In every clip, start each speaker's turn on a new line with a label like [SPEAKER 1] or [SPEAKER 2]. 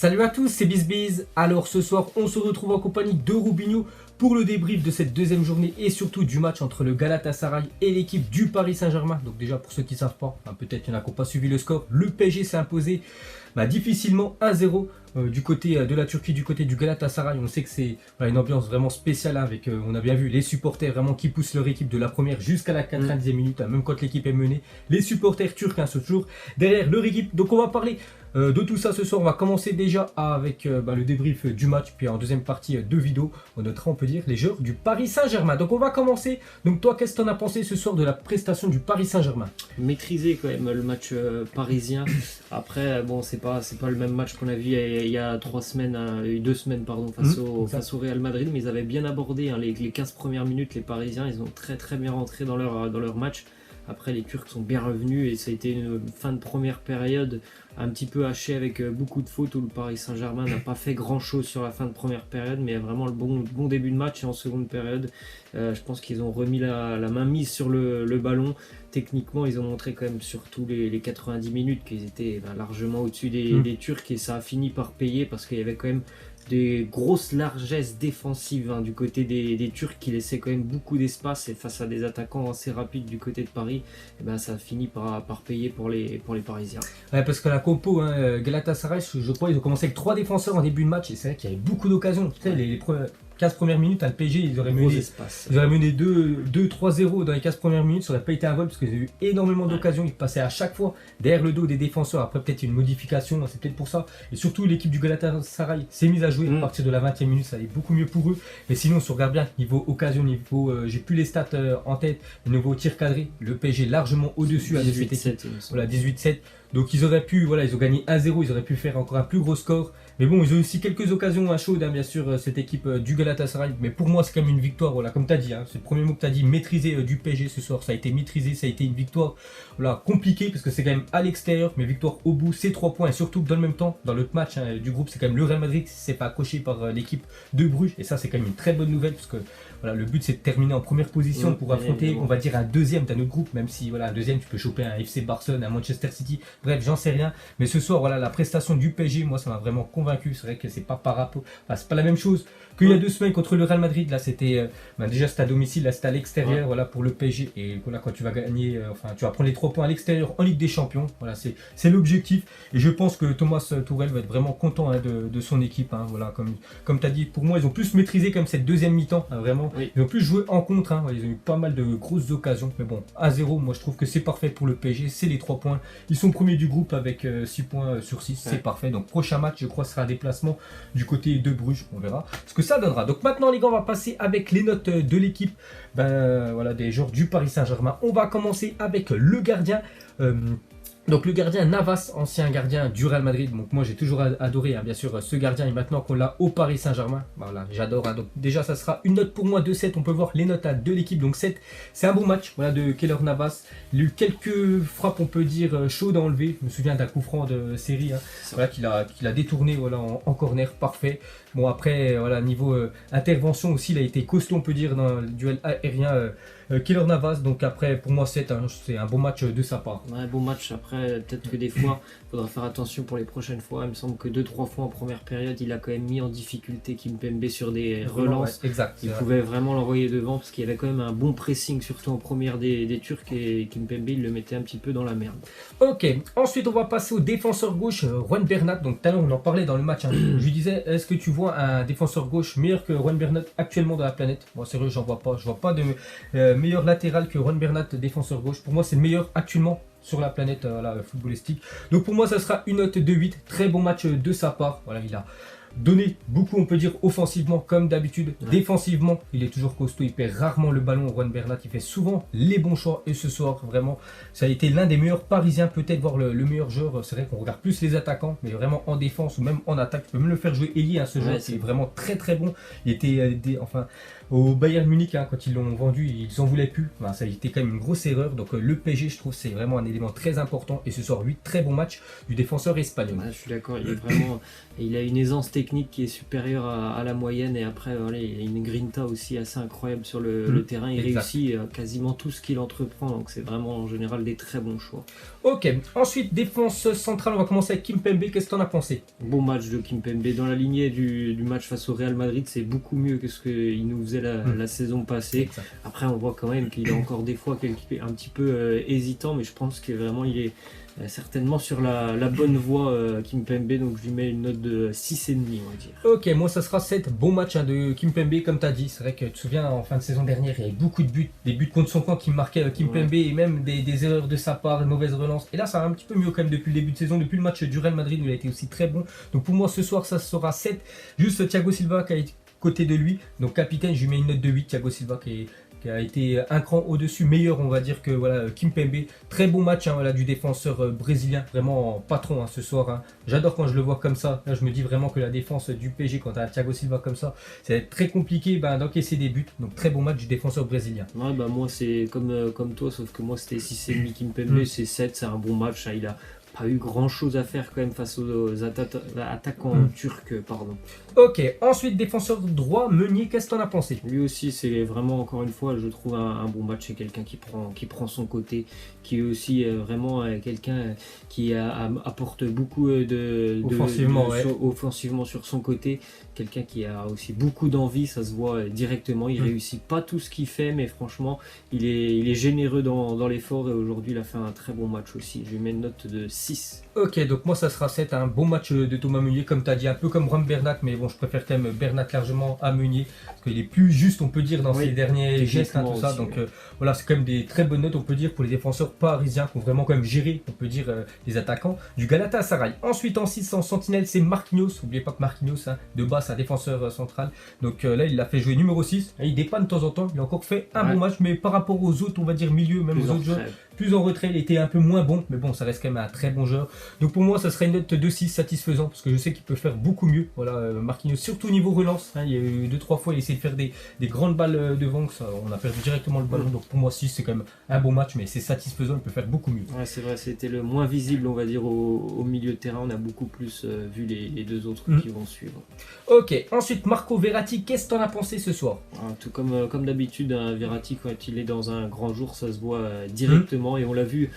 [SPEAKER 1] Salut à tous, c'est BizBiz. Alors ce soir, on se retrouve en compagnie de Rubinho pour le débrief de cette deuxième journée et surtout du match entre le Galatasaray et l'équipe du Paris Saint-Germain. Donc déjà pour ceux qui ne savent pas, peut-être qu'il y en a qui n'ont pas suivi le score, le PSG s'est imposé difficilement 1-0 du côté de la Turquie, du côté du Galatasaray. On sait que c'est une ambiance vraiment spéciale avec, on a bien vu, les supporters vraiment qui poussent leur équipe de la première jusqu'à la 90e minute, même quand l'équipe est menée. Les supporters turcs sont toujours derrière leur équipe. Donc on va parler de tout ça ce soir. On va commencer déjà avec le débrief du match, puis en deuxième partie deux vidéos, on notera, on peut dire, les joueurs du Paris Saint-Germain. Donc on va commencer. Donc toi, qu'est-ce que tu en as pensé ce soir de la prestation du Paris Saint-Germain?
[SPEAKER 2] Maîtriser quand même le match parisien. Après, bon, c'est pas le même match qu'on a vu il y a 2 semaines face au Real Madrid, mais ils avaient bien abordé les 15 premières minutes. Les Parisiens, ils ont très bien rentré dans leur match. Après, les Turcs sont bien revenus et ça a été une fin de première période un petit peu hachée avec beaucoup de fautes où le Paris Saint-Germain n'a pas fait grand-chose sur la fin de première période, mais vraiment le bon début de match. Et en seconde période, je pense qu'ils ont remis la main mise sur le ballon. Techniquement, ils ont montré quand même sur tous les 90 minutes qu'ils étaient largement au-dessus des Turcs, et ça a fini par payer parce qu'il y avait quand même des grosses largesses défensives du côté des Turcs qui laissaient quand même beaucoup d'espace, et face à des attaquants assez rapides du côté de Paris, ça a fini par payer pour les Parisiens.
[SPEAKER 1] Ouais, parce que la compo, Galatasaray, je crois, ils ont commencé avec 3 défenseurs en début de match, et c'est vrai qu'il y avait beaucoup d'occasions. Tu sais, les 15 premières minutes, le PSG, ils auraient mené 2-3-0 dans les 15 premières minutes, ça n'aurait pas été un vol parce qu'ils ont eu énormément d'occasions, ils passaient à chaque fois derrière le dos des défenseurs. Après peut-être une modification, c'est peut-être pour ça. Et surtout l'équipe du Galatasaray s'est mise à jouer à partir de la 20e minute, ça allait beaucoup mieux pour eux. Mais sinon, si on regarde bien, niveau occasion, j'ai plus les stats en tête, niveau tir cadré, le PSG largement au-dessus à 18-7. Voilà, 18-7. Donc ils auraient pu, ils ont gagné 1-0, ils auraient pu faire encore un plus gros score. Mais bon, ils ont aussi quelques occasions à chaudes, bien sûr, cette équipe du Galatasaray. Mais pour moi, c'est quand même une victoire, comme tu as dit, c'est le premier mot que tu as dit, maîtrisé du PSG ce soir. Ça a été maîtrisé, ça a été une victoire compliquée, parce que c'est quand même à l'extérieur, mais victoire au bout, c'est 3 points. Et surtout, dans le même temps, dans l'autre match du groupe, c'est quand même le Real Madrid qui s'est pas accroché par l'équipe de Bruges. Et ça, c'est quand même une très bonne nouvelle, parce que le but, c'est de terminer en première position pour affronter, on va dire, un deuxième de notre groupe, même si, un deuxième, tu peux choper un FC Barcelone, un Manchester City, bref, j'en sais rien. Mais ce soir, la prestation du PSG, moi, ça m'a vraiment convaincu. C'est vrai que c'est pas par rapport, c'est pas la même chose qu'il y a 2 semaines contre le Real Madrid. Là, c'était déjà c'était à domicile, là c'était à l'extérieur, pour le PSG. Et quand tu vas gagner, tu vas prendre les 3 points à l'extérieur en Ligue des Champions. C'est l'objectif. Et je pense que Thomas Tuchel va être vraiment content de son équipe. Comme tu as dit, pour moi, ils ont plus maîtrisé comme cette deuxième mi-temps, vraiment. Oui. Ils ont plus joué en contre. Ils ont eu pas mal de grosses occasions. Mais bon, à 0, moi je trouve que c'est parfait pour le PSG. C'est les 3 points. Ils sont premiers du groupe avec 6 points sur 6. C'est parfait. Donc prochain match, je crois, sera un déplacement du côté de Bruges. On verra ce que ça donnera. Donc maintenant, les gars, on va passer avec les notes de l'équipe des joueurs du Paris Saint-Germain. On va commencer avec le gardien. Donc le gardien Navas, ancien gardien du Real Madrid. Donc moi j'ai toujours adoré bien sûr ce gardien, et maintenant qu'on l'a au Paris Saint-Germain, j'adore. Donc déjà ça sera une note pour moi de 7. On peut voir les notes de l'équipe. Donc 7, c'est un bon match de Keylor Navas. Il a eu quelques frappes, on peut dire, chaudes à enlever. Je me souviens d'un coup franc de série qu'il a détourné en corner, parfait. Bon après niveau intervention aussi, il a été costaud, on peut dire, dans le duel aérien. Keylor Navas, donc après pour moi c'est un bon match de sa part.
[SPEAKER 2] Ouais, bon match. Après peut-être que des fois il faudra faire attention pour les prochaines fois. Il me semble que 2-3 fois en première période il a quand même mis en difficulté Kimpembe sur des relances.
[SPEAKER 1] Exact,
[SPEAKER 2] il pouvait vraiment l'envoyer devant parce qu'il y avait quand même un bon pressing, surtout en première des Turcs, et Kimpembe il le mettait un petit peu dans la merde.
[SPEAKER 1] Ok, ensuite on va passer au défenseur gauche Juan Bernat. Donc tout à l'heure on en parlait dans le match, je lui disais, est-ce que tu vois un défenseur gauche meilleur que Juan Bernat actuellement dans la planète? Moi sérieux, j'en vois pas. Je vois pas de meilleur latéral que Juan Bernat, défenseur gauche. Pour moi c'est le meilleur actuellement sur la planète footballistique. Donc pour moi ça sera une note de 8. Très bon match de sa part. Il a donné beaucoup, on peut dire, offensivement comme d'habitude. Défensivement, il est toujours costaud, il perd rarement le ballon. Juan Bernat, il fait souvent les bons choix, et ce soir, vraiment, ça a été l'un des meilleurs Parisiens, peut-être voir le meilleur joueur. C'est vrai qu'on regarde plus les attaquants, mais vraiment en défense ou même en attaque, tu peux même le faire jouer ailier, ce joueur, c'est vraiment très très bon. Il était, au Bayern Munich, hein, quand ils l'ont vendu, ils en voulaient plus. Ben, ça a été quand même une grosse erreur. Donc le PSG, je trouve, c'est vraiment un élément très important. Et ce soir, 8 très bons matchs du défenseur espagnol.
[SPEAKER 2] Ouais, je suis d'accord, il a une aisance technique qui est supérieure à la moyenne. Et après, voilà, il a une grinta aussi assez incroyable sur le terrain. Il réussit quasiment tout ce qu'il entreprend. Donc c'est vraiment en général des très bons choix.
[SPEAKER 1] Ok, ensuite, défense centrale, on va commencer avec Kimpembe. Qu'est-ce que tu en as pensé?
[SPEAKER 2] Bon match de Kimpembe. Dans la lignée du match face au Real Madrid, c'est beaucoup mieux que ce qu'il nous faisait la saison passée. Exact. Après, on voit quand même qu'il a encore des fois un petit peu hésitant, mais je pense que vraiment il est certainement sur la bonne voie Kimpembe, donc je lui mets une note de 6,5 on va dire.
[SPEAKER 1] Ok, moi ça sera 7, bon match de Kimpembe comme tu as dit, c'est vrai que tu te souviens en fin de saison dernière il y avait beaucoup de buts, des buts contre son camp qui marquaient Kimpembe et même des erreurs de sa part, de mauvaises relances, et là ça va un petit peu mieux quand même depuis le début de saison, depuis le match du Real Madrid où il a été aussi très bon, donc pour moi ce soir ça sera 7, juste Thiago Silva qui a été côté de lui, donc capitaine je lui mets une note de 8, Thiago Silva qui a été un cran au-dessus, meilleur on va dire que voilà Kimpembe. Très bon match voilà, du défenseur brésilien, vraiment patron ce soir. J'adore quand je le vois comme ça. Là je me dis vraiment que la défense du PSG quand tu as Thiago Silva comme ça, c'est très compliqué d'encaisser des buts. Donc très bon match du défenseur brésilien.
[SPEAKER 2] Ouais, moi c'est comme toi, sauf que moi c'était 6,5 Kimpembe, c'est 7, c'est un bon match. Il a pas eu grand chose à faire quand même face aux attaquants turcs, pardon.
[SPEAKER 1] Ok, ensuite défenseur droit, Meunier, qu'est-ce que t'en as pensé?
[SPEAKER 2] Lui aussi c'est vraiment encore une fois je trouve un bon match, c'est quelqu'un qui prend son côté, qui est aussi vraiment quelqu'un qui apporte beaucoup offensivement sur son côté, quelqu'un qui a aussi beaucoup d'envie, ça se voit directement, il réussit pas tout ce qu'il fait mais franchement il est généreux dans l'effort et aujourd'hui il a fait un très bon match aussi, je lui mets une note de 6.
[SPEAKER 1] Ok, donc moi ça sera 7, un bon match de Thomas Meunier comme tu as dit, un peu comme Ron Bernat, mais bon je préfère quand même Bernat largement à Meunier, parce qu'il est plus juste on peut dire dans ses derniers gestes, tout ça, donc voilà c'est quand même des très bonnes notes on peut dire pour les défenseurs parisiens qui ont vraiment quand même géré, on peut dire les attaquants du Galatasaray. Ensuite en 6 en sentinelle c'est Marquinhos, n'oubliez pas que Marquinhos de base c'est un défenseur central, donc là il l'a fait jouer numéro 6, il dépanne de temps en temps, il a encore fait un bon match, mais par rapport aux autres on va dire milieu, même aux autres joueurs, plus en retrait, il était un peu moins bon, mais bon ça reste quand même un très bon joueur. Donc pour moi ça serait une note de 6 satisfaisant, parce que je sais qu'il peut faire beaucoup mieux, voilà Marquinhos, surtout au niveau relance, il y a eu 2-3 fois il a essayé de faire des grandes balles devant, ça, on a perdu directement le ballon, donc pour moi 6 c'est quand même un bon match, mais c'est satisfaisant, il peut faire beaucoup mieux.
[SPEAKER 2] Ouais c'est vrai, c'était le moins visible on va dire au milieu de terrain, on a beaucoup plus vu les deux autres qui vont suivre.
[SPEAKER 1] Ok, ensuite Marco Verratti, qu'est-ce que tu en as pensé ce soir?
[SPEAKER 2] Tout comme d'habitude, Verratti quand il est dans un grand jour ça se voit directement et on l'a vu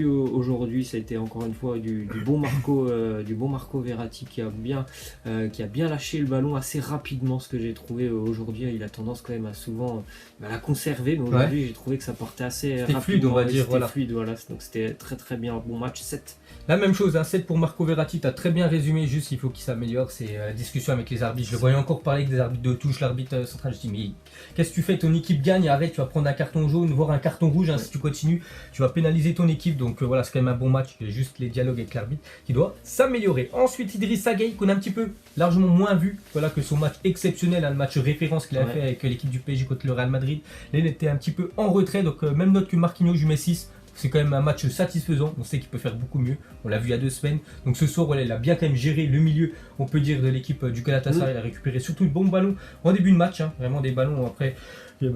[SPEAKER 2] aujourd'hui, ça a été encore une fois du bon Marco Verratti qui a bien lâché le ballon assez rapidement, ce que j'ai trouvé aujourd'hui. Il a tendance quand même à souvent la conserver, mais aujourd'hui j'ai trouvé que ça partait assez rapidement.
[SPEAKER 1] Fluide, on va dire.
[SPEAKER 2] Fluide, voilà. Donc c'était très très bien, un bon match, 7.
[SPEAKER 1] La même chose, 7 pour Marco Verratti, tu as très bien résumé, juste il faut qu'il s'améliore, c'est la discussion avec les arbitres. Je le voyais encore parler avec des arbitres de touche, l'arbitre central, je dis mais qu'est-ce que tu fais, ton équipe gagne, arrête, tu vas prendre un carton jaune, voire un carton rouge, si tu continues, tu vas pénaliser ton équipe, donc voilà c'est quand même un bon match, juste les dialogues avec l'arbitre qui doit s'améliorer. Ensuite Idrissa Gueye qu'on a un petit peu largement moins vu, voilà que son match exceptionnel, le match référence qu'il a fait avec l'équipe du PSG contre le Real Madrid, là il était un petit peu en retrait, donc même note que Marquinhos, je lui mets 6. C'est quand même un match satisfaisant, on sait qu'il peut faire beaucoup mieux, on l'a vu il y a 2 semaines, donc ce soir il a bien quand même géré le milieu, on peut dire, de l'équipe du Galatasaray, il a récupéré surtout de bons ballons en début de match, vraiment des ballons après,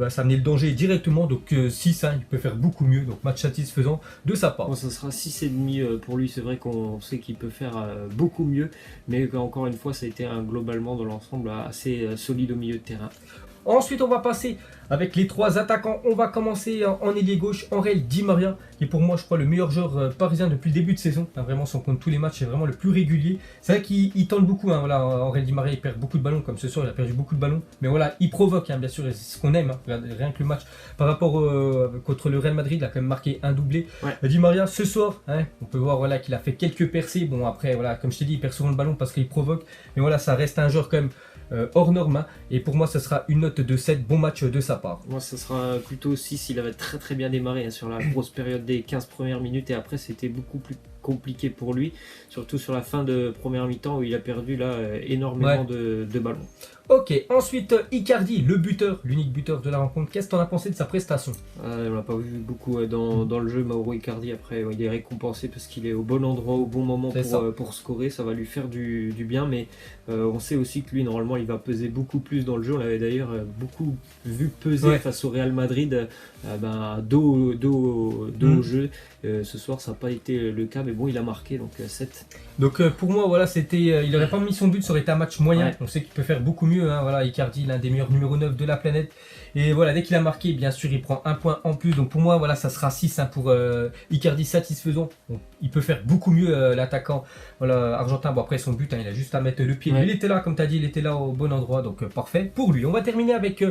[SPEAKER 1] ça amenait le danger directement, donc 6, il peut faire beaucoup mieux, donc match satisfaisant de sa part.
[SPEAKER 2] Bon, ça sera 6,5 pour lui, c'est vrai qu'on sait qu'il peut faire beaucoup mieux, mais encore une fois ça a été globalement dans l'ensemble assez solide au milieu de terrain.
[SPEAKER 1] Ensuite, on va passer avec les 3 attaquants. On va commencer en ailier gauche, Angel Di Maria, qui est pour moi, je crois, le meilleur joueur parisien depuis le début de saison. Vraiment, si on compte tous les matchs, c'est vraiment le plus régulier. C'est vrai qu'il tente beaucoup. Voilà, Angel Di Maria, il perd beaucoup de ballons, comme ce soir, il a perdu beaucoup de ballons. Mais voilà, il provoque, bien sûr, c'est ce qu'on aime. Rien que le match par rapport contre le Real Madrid, il a quand même marqué un doublé. Di Maria, ce soir, on peut voir qu'il a fait quelques percées. Bon, après, voilà, comme je t'ai dit, il perd souvent le ballon parce qu'il provoque. Mais voilà, ça reste un joueur quand même hors norme, et pour moi ça sera une note de 7, bon match de sa part.
[SPEAKER 2] Moi ça sera plutôt 6, il avait très très bien démarré sur la grosse période des 15 premières minutes et après c'était beaucoup plus compliqué pour lui, surtout sur la fin de première mi-temps où il a perdu là énormément de ballons.
[SPEAKER 1] Ok, ensuite Icardi, le buteur, l'unique buteur de la rencontre. Qu'est-ce que tu en as pensé de sa prestation?
[SPEAKER 2] On l'a pas vu beaucoup dans le jeu, Mauro Icardi. Après, il est récompensé parce qu'il est au bon endroit, au bon moment pour scorer. Ça va lui faire du bien, mais on sait aussi que lui, normalement, il va peser beaucoup plus dans le jeu. On l'avait d'ailleurs beaucoup vu peser face au Real Madrid, dos au jeu. Ce soir, ça n'a pas été le cas, mais bon, il a marqué, donc 7.
[SPEAKER 1] Donc pour moi, voilà, il n'aurait pas mis son but, ça aurait été un match moyen. On sait qu'il peut faire beaucoup mieux. Voilà, Icardi, l'un des meilleurs numéro 9 de la planète. Et voilà, dès qu'il a marqué, bien sûr, il prend un point en plus. Donc pour moi, voilà, ça sera 6 pour Icardi, satisfaisant. Bon, il peut faire beaucoup mieux l'attaquant argentin. Bon, après son but, il a juste à mettre le pied. Il était là, comme tu as dit, il était là au bon endroit. Donc parfait pour lui. On va terminer avec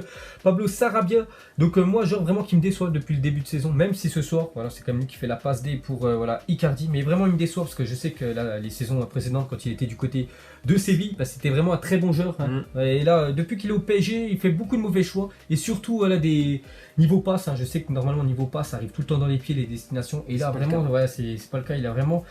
[SPEAKER 1] Pablo Sarabia. Donc moi, genre vraiment qui me déçoit depuis le début de saison. Même si ce soir, voilà, c'est comme lui qui fait la passe D pour Icardi. Mais vraiment, il me déçoit parce que je sais que là, les saisons précédentes, quand il était du côté de Séville, c'était vraiment un très bon joueur. Et là, depuis qu'il est au PSG, il fait beaucoup de mauvais choix. Et surtout, des niveaux passes. Je sais que normalement, niveau passe, ça arrive tout le temps dans les pieds, les destinations. Et là, vraiment, c'est pas le cas. Il a vraiment,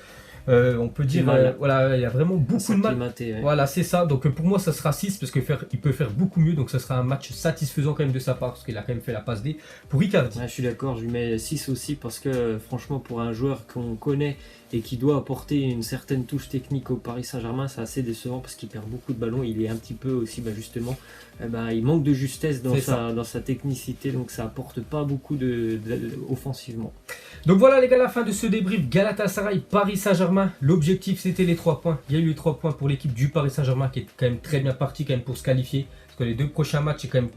[SPEAKER 1] on peut dire, il a vraiment beaucoup de mal. Voilà, c'est ça. Donc pour moi, ça sera 6 parce qu'il peut faire beaucoup mieux. Donc ça sera un match satisfaisant quand même de sa part parce qu'il a quand même fait la passe D pour Icardi.
[SPEAKER 2] Je suis d'accord, je lui mets 6 aussi parce que franchement, pour un joueur qu'on connaît et qui doit apporter une certaine touche technique au Paris Saint-Germain, c'est assez décevant parce qu'il perd beaucoup de ballons. Il est un petit peu aussi, justement, il manque de justesse dans sa technicité, donc ça apporte pas beaucoup offensivement.
[SPEAKER 1] Donc voilà les gars, la fin de ce débrief Galatasaray Paris Saint-Germain. L'objectif c'était les 3 points. Il y a eu les 3 points pour l'équipe du Paris Saint-Germain qui est quand même très bien partie quand même pour se qualifier. Parce que les 2 prochains matchs c'est quand même,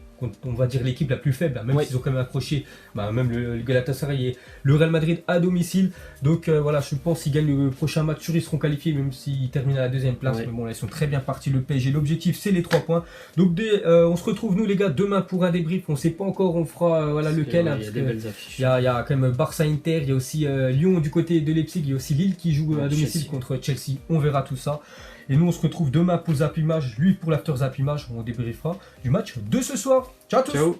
[SPEAKER 1] on va dire, l'équipe la plus faible, même s'ils ont quand même accroché même le Galatasaray et le Real Madrid à domicile. Donc voilà, je pense qu'ils gagnent le prochain match, ils seront qualifiés même s'ils terminent à la 2e place. Mais bon, là ils sont très bien partis, le PSG. L'objectif c'est les 3 points. Donc on se retrouve nous les gars demain pour un débrief. On ne sait pas encore, on fera lequel.
[SPEAKER 2] Il y a des belles affiches.
[SPEAKER 1] Il y a quand même Barça-Inter, il y a aussi Lyon du côté de Leipzig, il y a aussi Lille qui joue à domicile contre Chelsea. On verra tout ça. Et nous on se retrouve demain pour Zap Image, lui pour l'After Zap Image. On débriefera du match de ce soir. Ciao à tous.